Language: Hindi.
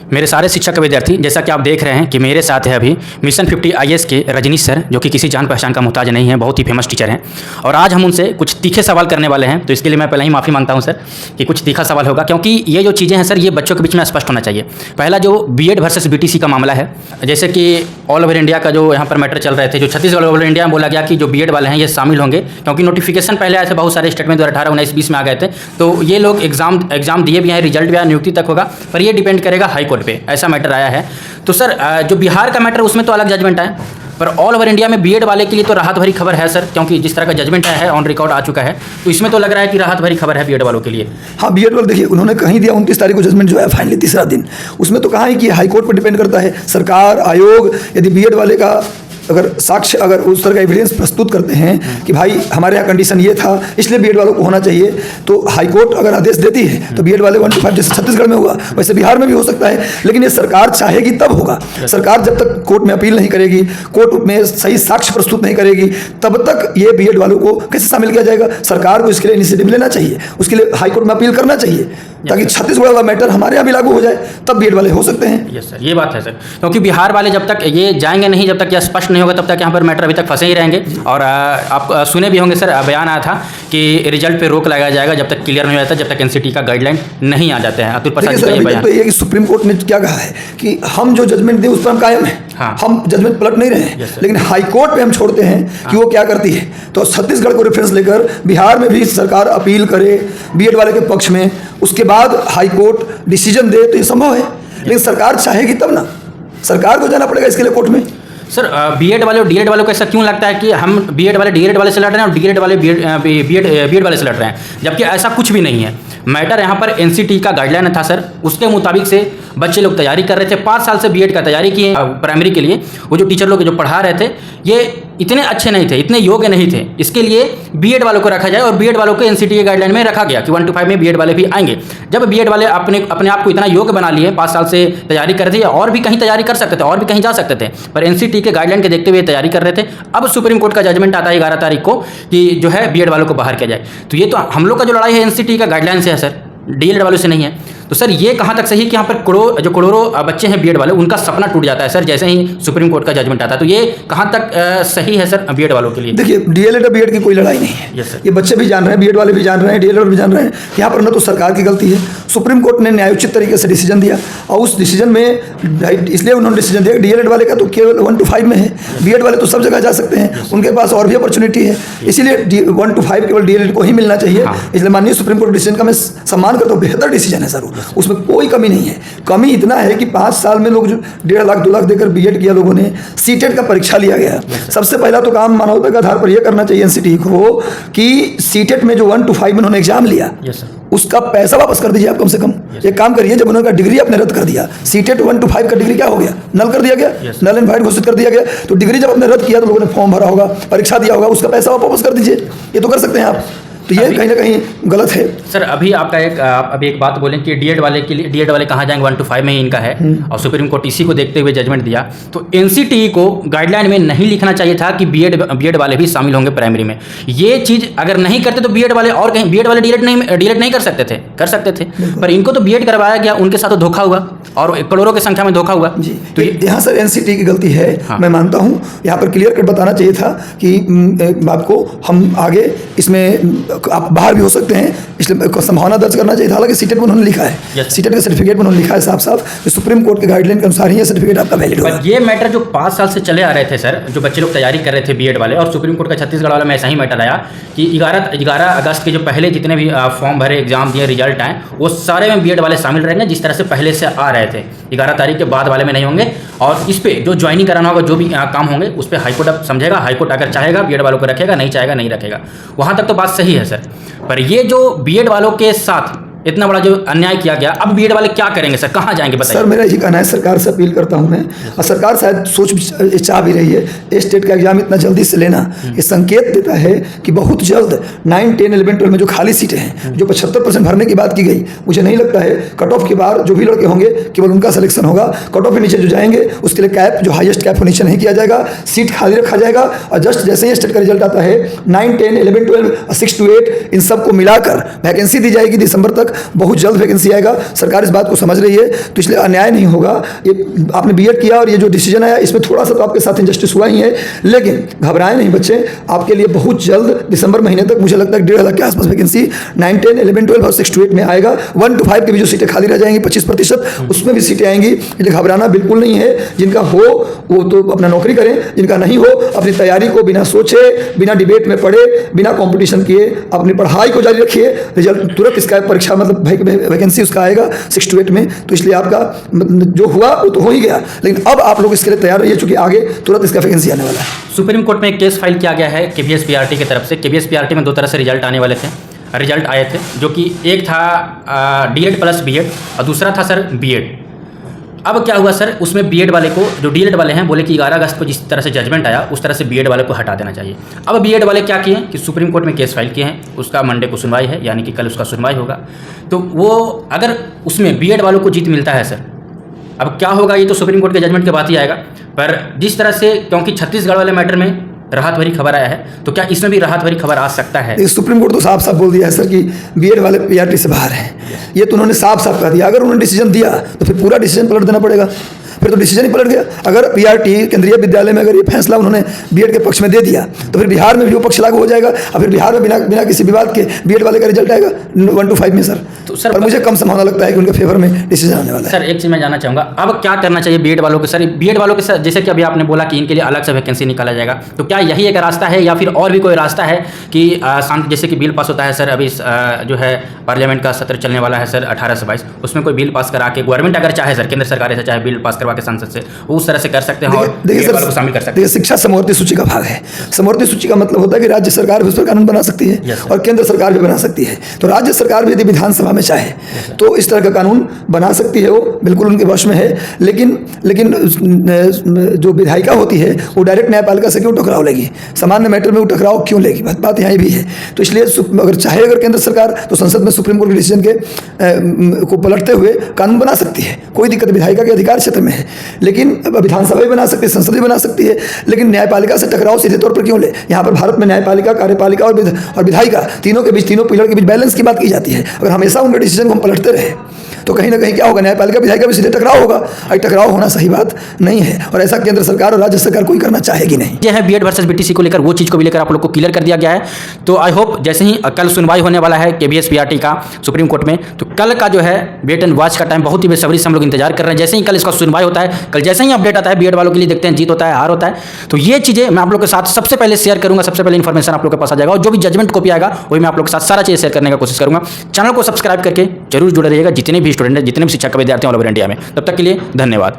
मेरे सारे शिक्षक के विद्यार्थी, जैसा कि आप देख रहे हैं कि मेरे साथ है अभी मिशन 50 IAS के रजनीश सर, जो कि किसी जान पहचान का मोहताज नहीं है, बहुत ही फेमस टीचर हैं। और आज हम उनसे कुछ तीखे सवाल करने वाले हैं, तो इसके लिए मैं पहले ही माफ़ी मांगता हूं सर कि कुछ तीखा सवाल होगा, क्योंकि ये जो चीज़ें हैं सर, ये बच्चों के बीच में स्पष्ट होना चाहिए। पहला जो BEd वर्सेस BTC का मामला है, जैसे कि ऑल ओवर इंडिया का जो यहाँ पर मैटर चल रहे थे, जो छत्तीसगढ़ ऑल ओवर इंडिया में बोला गया कि जो BEd वाले हैं ये शामिल होंगे, क्योंकि नोटिफिकेशन पहले आए थे बहुत सारे स्टेट में 2018, 19, 20 में आ गए थे। तो ये लोग एग्जाम दिए भी हैं, रिजल्ट भी आया, नियुक्ति तक होगा, पर ये डिपेंड करेगा हाई कोर्ट पे, ऐसा मैटर आया है। तो सर जो बिहार का मैटर उसमें तो अलग जजमेंट है, पर ऑल ओवर इंडिया में BEd वाले के लिए तो राहत भरी खबर है सर, क्योंकि जिस तरह का जजमेंट आया है, ऑन रिकॉर्ड आ चुका है, तो इसमें तो लग रहा है कि राहत भरी खबर है BEd वालों के लिए। हाँ, BEd वाले देखिए, उन्होंने कहीं दिया 29 तारीख को जजमेंट जो है फाइनली तीसरा दिन, उसमें तो कहा है कि हाई कोर्ट पर डिपेंड करता है। सरकार, आयोग यदि BEd वाले का अगर साक्ष्य, अगर उस तरह का एविडेंस प्रस्तुत करते हैं कि भाई हमारे यहाँ कंडीशन ये था इसलिए BEd वालों को होना चाहिए, तो हाई कोर्ट अगर आदेश देती है तो BEd वाले 1 to 5 जैसे छत्तीसगढ़ में हुआ वैसे बिहार में भी हो सकता है। लेकिन ये सरकार चाहेगी तब होगा। सरकार जब तक कोर्ट में अपील नहीं करेगी, कोर्ट में सही साक्ष्य प्रस्तुत नहीं करेगी, तब तक ये BEd वालों को कैसे शामिल किया जाएगा। सरकार को इसके लिए इनिशिएटिव लेना चाहिए, उसके लिए हाई कोर्ट में अपील करना चाहिए, ताकि छत्तीसगढ़ वाला मैटर हमारे यहाँ भी लागू हो जाए, तब BEd वाले हो सकते हैं। यस सर, ये बात है सर, क्योंकि बिहार वाले जब तक ये जाएंगे नहीं, जब तक यह स्पष्ट नहीं होगा, तब तक यहाँ पर मैटर अभी तक फंसे ही रहेंगे। और आप सुने भी होंगे सर, बयान आया था कि रिजल्ट पे रोक लगाया जाएगा जब तक क्लियर नहीं हो जाता, जब तक NCT का गाइडलाइन नहीं आ जाते हैं। अतुल प्रसाद जी का ये बयान तो ये कि सुप्रीम कोर्ट ने क्या कहा है कि हम जो जजमेंट दें उस पर हम कायम हैं। हाँ। हम जजमेंट पलट नहीं रहे हैं, लेकिन हाई कोर्ट पे हम छोड़ते हैं कि वो क्या करती है। तो छत्तीसगढ़ को रेफरेंस लेकर बिहार में भी सरकार अपील करे BEd वाले के पक्ष में, उसके बाद हाई कोर्ट डिसीजन दे, तो ये संभव है। लेकिन सरकार चाहेगी तब ना, सरकार को जाना पड़ेगा इसके लिए कोर्ट में। सर BEd वाले और DEd वालों को ऐसा क्यों लगता है कि हम BEd वाले DEd वाले से लड़ रहे हैं और DEd वाले BEd वाले से लड़ रहे हैं, जबकि ऐसा कुछ भी नहीं है। मैटर यहाँ पर NCT का गाइडलाइन था सर, उसके मुताबिक से बच्चे लोग तैयारी कर रहे थे, 5 साल से BEd का तैयारी किए प्राइमरी के लिए। वो जो टीचर लोग जो पढ़ा रहे थे ये इतने अच्छे नहीं थे, इतने योग्य नहीं थे, इसके लिए BEd वालों को रखा जाए और BEd वालों को NCT के गाइडलाइन में रखा गया कि 1 to 5 में BEd वाले भी आएंगे। जब BEd वाले अपने आप को इतना योग्य बना लिए, 5 साल से तैयारी कर रहे थे, और भी कहीं तैयारी कर सकते थे, और भी कहीं जा सकते थे, पर NCT के गाइडलाइन के देखते हुए तैयारी कर रहे थे। अब सुप्रीम कोर्ट का जजमेंट आता है 11 तारीख को कि जो है BEd वालों को बाहर किया जाए। तो ये तो हम लोग का जो लड़ाई है NCT का गाइडलाइन से है सर, DEd वालों से नहीं है। तो सर ये कहाँ तक सही है कि यहाँ पर करोड़ों बच्चे हैं BEd वाले, उनका सपना टूट जाता है सर जैसे ही सुप्रीम कोर्ट का जजमेंट आता है। तो ये कहाँ तक सही है सर BEd वालों के लिए? देखिए, DLED और BEd की कोई लड़ाई नहीं है। यस सर, ये बच्चे भी जान रहे हैं, BEd वाले भी जान रहे हैं, DLED भी जान रहे हैं, यहाँ पर न तो सरकार की गलती है। सुप्रीम कोर्ट ने न्यायोचित तरीके से डिसीजन दिया, और उस डिसीजन में इसलिए उन्होंने डिसीजन दिया कि DLED वाले का तो केवल 1 to 5 में है, BEd वाले तो सब जगह जा सकते हैं, उनके पास और भी अपॉर्चुनिटी है, इसीलिए 1 to 5 केवल DLED को ही मिलना चाहिए। इसलिए माननीय सुप्रीम कोर्ट डिसीजन का मैं सम्मान करता हूँ, बेहतर डिसीजन है सर, उसमें कोई कमी नहीं है। कमी इतना है कि 5 साल में लोग जो 1.5 लाख 2 लाख देकर BEd किया लोगों ने, सीटेट का परीक्षा लिया गया। सबसे पहला तो काम मानवता के आधार पर यह करना चाहिए NCT को कि सीटेट में जो 1 to 5 में उन्होंने एग्जाम लिया, उसका पैसा वापस कर दीजिए आप कम से कम। एक काम करिए, जब उन्होंने डिग्री आपने रद्द कर दिया, सीटेट 1 to 5 का डिग्री क्या हो गया, नल कर दिया गया, नल एंड वाइड घोषित कर दिया गया। तो डिग्री जब आपने रद्द किया तो लोगों ने फॉर्म भरा होगा, परीक्षा दिया होगा, उसका पैसा वापस कर दीजिए। ये तो कर सकते हैं आप। तो ये कहीं ना कहीं गलत है सर। अभी आपका अभी एक बात बोलें कि DEd वाले के लिए, DEd वाले कहाँ जाएंगे, 1 to 5 में ही इनका है, और सुप्रीम कोर्ट इसी को देखते हुए जजमेंट दिया। तो NCT को गाइडलाइन में नहीं लिखना चाहिए था कि BEd वाले भी शामिल होंगे प्राइमरी में। ये चीज़ अगर नहीं करते तो BEd वाले और कहीं BEd वाले DEd नहीं कर सकते थे, पर इनको तो BEd करवाया गया, उनके साथ तो धोखा हुआ और करोड़ों की संख्या में धोखा हुआ जी। तो यहाँ सर NCT की गलती है। हाँ। मैं मानता हूँ, यहाँ पर क्लियर कट बताना चाहिए था कि आपको हम आगे इसमें आप बाहर भी हो सकते हैं, इसलिए संभावना दर्ज करना चाहिए था। हालांकि सीटेट में उन्होंने लिखा है, सीटेट के सर्टिफिकेट में उन्होंने लिखा है साफ साफ कि सुप्रीम कोर्ट के गाइडलाइन के अनुसार ही ये सर्टिफिकेट आपका वैलिड होगा। ये मैटर जो 5 साल से चले आ रहे थे सर, जो बच्चे लोग तैयारी कर रहे थे BEd वाले, और सुप्रीम कोर्ट का छत्तीसगढ़ वाला में ऐसा ही मैटर आया कि 11 अगस्त के जो पहले जितने भी फॉर्म भरे, एग्जाम दिए, रिजल्ट आए, वो सारे में BEd वाले शामिल रहेंगे जिस तरह से पहले से आ रहे थे। 11 तारीख के बाद वाले में नहीं होंगे, और इस पर जो ज्वाइनिंग कराना होगा, जो भी काम होंगे, उस पर हाईकोर्ट अब समझेगा। हाईकोर्ट अगर चाहेगा BEd वालों को रखेगा, नहीं चाहेगा नहीं रखेगा। वहाँ तक तो बात सही है सर, पर ये जो BEd वालों के साथ इतना बड़ा जो अन्याय किया गया, अब BEd वाले क्या करेंगे सर, कहाँ जाएंगे बताइए? सर मेरा यही कहना है, सरकार से अपील करता हूँ मैं, और सरकार शायद सोच चाह भी रही है, स्टेट का एग्जाम इतना जल्दी से लेना ये संकेत देता है कि बहुत जल्द 9, 10, 11, 12 में जो खाली सीटें हैं, जो 75% भरने की बात की गई, मुझे नहीं लगता है कट ऑफ के बाद जो भी लड़के होंगे केवल उनका सिलेक्शन होगा। कट ऑफ के नीचे जो जाएंगे उसके लिए कैप, जो हाईएस्ट कैप नीचे नहीं किया जाएगा, सीट खाली रखा जाएगा, और जस्ट जैसे ही स्टेट का रिजल्ट आता है 9, 10, 11, 12, 6 to 8 इन सबको मिलाकर वैकेंसी दी जाएगी दिसंबर तक। बहुत जल्द वैकेंसी आएगा। सरकार इस बात को समझ रही है, तो इसलिए अन्याय नहीं होगा। ये आपने बीएड किया और ये जो डिसीजन आया इसमें थोड़ा सा तो आपके साथ इनजस्टिस हुआ ही है, लेकिन घबराएं नहीं बच्चे, आपके लिए बहुत जल्द दिसंबर महीने तक मुझे लगता है 1,500 के आसपास वैकेंसी 9, 10, 11, 12 और 6 to 8 में आएगा। 1 to 5 की भी जो सीटें खाली रह जाएंगी 25%, उसमें भी सीटें आएंगी। इसलिए घबराना बिल्कुल नहीं है। जिनका हो वो तो अपना नौकरी करें, जिनका नहीं हो अपनी तैयारी को बिना सोचे, बिना डिबेट में पढ़े, बिना कंपटीशन किए अपनी पढ़ाई को जारी रखिए। रिजल्ट तुरंत इसका परीक्षा मतलब वैकेंसी उसका आएगा 6 to 8 में, तो इसलिए आपका जो हुआ वो तो हो ही गया, लेकिन अब आप लोग इसके लिए तैयार रहिए, चूंकि आगे तुरंत इसका वैकेंसी आने वाला है। सुप्रीम कोर्ट में एक केस फाइल किया गया है केबीएस पीआरटी की तरफ से। केबीएस पीआरटी में 2 तरह से रिजल्ट आने वाले थे, रिजल्ट आए थे, जो कि एक था डीएड प्लस बीएड और दूसरा था सर बीएड। अब क्या हुआ सर, उसमें बीएड वाले को, जो डीएड वाले हैं, बोले कि 11 अगस्त को जिस तरह से जजमेंट आया उस तरह से बीएड वाले को हटा देना चाहिए। अब बीएड वाले क्या किए कि सुप्रीम कोर्ट में केस फाइल किए हैं, उसका मंडे को सुनवाई है, यानी कि कल उसका सुनवाई होगा। तो वो अगर उसमें बीएड वालों को जीत मिलता है सर, अब क्या होगा ये तो सुप्रीम कोर्ट के जजमेंट के बाद ही आएगा। पर जिस तरह से, क्योंकि छत्तीसगढ़ वाले मैटर में राहत भरी खबर आया है, तो क्या इसमें भी राहत भरी खबर आ सकता है? सुप्रीम कोर्ट तो साफ साफ बोल दिया है सर कि बीएड वाले पीआरटी से बाहर हैं। ये तो उन्होंने साफ साफ कह दिया। अगर उन्होंने डिसीजन दिया तो फिर पूरा डिसीजन पलट देना पड़ेगा, फिर तो डिसीजन ही पलट गया। अगर पीआरटी केंद्रीय विद्यालय में अगर ये फैसला उन्होंने बीएड के पक्ष में दे दिया तो फिर बिहार में भी वो पक्ष लागू हो जाएगा, और फिर बिहार में बिना किसी विवाद के बीएड वाले का रिजल्ट आएगा 1 to 5 में सर। तो सर पर मुझे कम संभावना लगता है कि उनके फेवर में डिसीजन आने वाला है। सर एक चीज़ मैं जानना चाहूँगा, अब क्या करना चाहिए बीएड वालों के? सर बीएड वालों के साथ जैसे कि अभी आपने बोला कि इनके लिए अलग से वैकेंसी निकाला जाएगा, तो क्या यही एक रास्ता है या फिर और भी कोई रास्ता है कि जैसे कि बिल पास होता है सर, अभी जो है पार्लियामेंट का सत्र चलने वाला है सर 18 से 22, उसमें कोई बिल पास करा के गवर्नमेंट अगर चाहे सर, केंद्र सरकार ऐसा चाहे बिल पास करवा के संसद से उस तरह से कर सकते हैं और बीएड वालों को शामिल कर सकते हैं। देखिए शिक्षा समवर्ती सूची का भाग है। समवर्ती सूची का मतलब होता है कि राज्य सरकार भी उस पर कानून बना सकती है और केंद्र सरकार भी बना सकती है। तो राज्य सरकार भी यदि विधानसभा में चाहे तो इस तरह का कानून बना सकती है, वो बिल्कुल उनके वश में है। लेकिन जो विधायिका होती है वो डायरेक्ट न्यायपालिका से क्यों टकराव लेगी? सामान्य मैटर में वो टकराव क्यों लेगी? बात यहाँ भी है। तो इसलिए अगर केंद्र सरकार तो संसद में सुप्रीम कोर्ट के डिसीजन के को पलटते हुए कानून बना सकती है, कोई दिक्कत विधायिका के अधिकार क्षेत्र में है। लेकिन विधानसभा भी बना सकती है, संसद भी बना सकती है, लेकिन न्यायपालिका से टकराव सीधे तौर पर क्यों ले? यहाँ पर भारत में न्यायपालिका, कार्यपालिका और विधायिका तीनों के बीच, तीनों पिलर के बीच बैलेंस की बात की जाती है। अगर हमेशा उनके डिसीजन को हम पलटते रहे तो कहीं ना कहीं क्या होगा, न्यायपालिका विधायिका भी सीधे टकराव होगा, और टकराव होना सही बात नहीं है, और ऐसा केंद्र सरकार और राज्य सरकार कोई करना चाहेगी नहीं। ये है बीएड वर्सेस बीटीसी को लेकर, वो चीज़ को भी लेकर आप लोग को क्लियर कर दिया गया है। तो आई होप जैसे ही कल सुनवाई होने वाला है केबीएस पीआरटी का सुप्रीम कोर्ट में, तो कल का जो है वेट एंड वॉच का टाइम बहुत ही बेसब्री से हम लोग इंतजार कर रहे हैं। जैसे ही कल इसका सुनवाई होता है, कल जैसे ही अपडेट आता है बीएड वालों के लिए, देखते हैं जीत होता है हार होता है, तो ये चीज़ें मैं आप लोग के साथ सबसे पहले शेयर करूंगा, सबसे पहले इन्फॉर्मेशन आप लोग के पास आ जाएगा, और जो भी जजमेंट कॉपी आएगा वही मैं आप लोग के साथ सारा चीज़ शेयर करने का कोशिश करूंगा। चैनल को सब्सक्राइब करके जरूर जुड़े रहिएगा, जितने भी स्टूडेंट हैं, जितने भी शिक्षक विद्यार्थी ऑल ओवर इंडिया में। तब तक के लिए धन्यवाद।